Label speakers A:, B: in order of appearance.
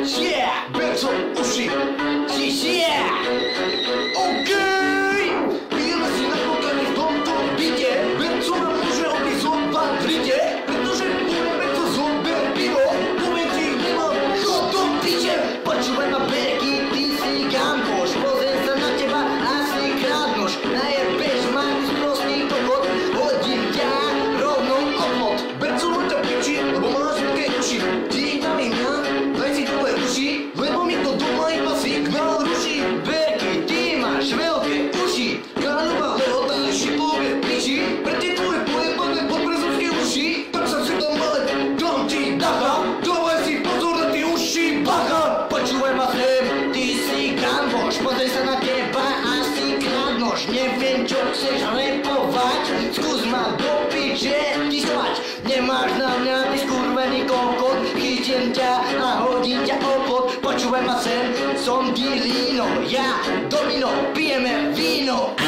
A: Yeah, berco uši, yeah, okej. Pijeme si nakoľkaní v tomto byte, berco nám môže odísť opatrite, pretože budeme berco zober pivo, poviem ti, nemám čo do piče. Počúvaj ma berky, ty si gamboš, pozriem sa na teba, asi kradnoš, najebeš ma, ty sprostý kokot, hodím ťa rovno obvod. Berco ma ťa piči, lebo máš veľké uši, ty tam im ja, daj si tvoje uši, lebo mi to doma iba signál ruší. Berky, ty máš veľké uši, káľová lehota je šipovie piči, pre tie tvoje pojebané podbrezovské uši, tak sa si tam mať, dám ti dacha, dávaj si pozor na tie uši, bacha. Počúvaj ma sem, ty si gamboš, pozri sa na teba, asi kradnoš, neviem čo chceš repovať, skús ma do piče tisovať, nemáš na mňa ty skurvený kokot, chytím ťa a hodím ťa obvod. Počúvaj ma sem, som Dilino, ja Domino, pijeme víno.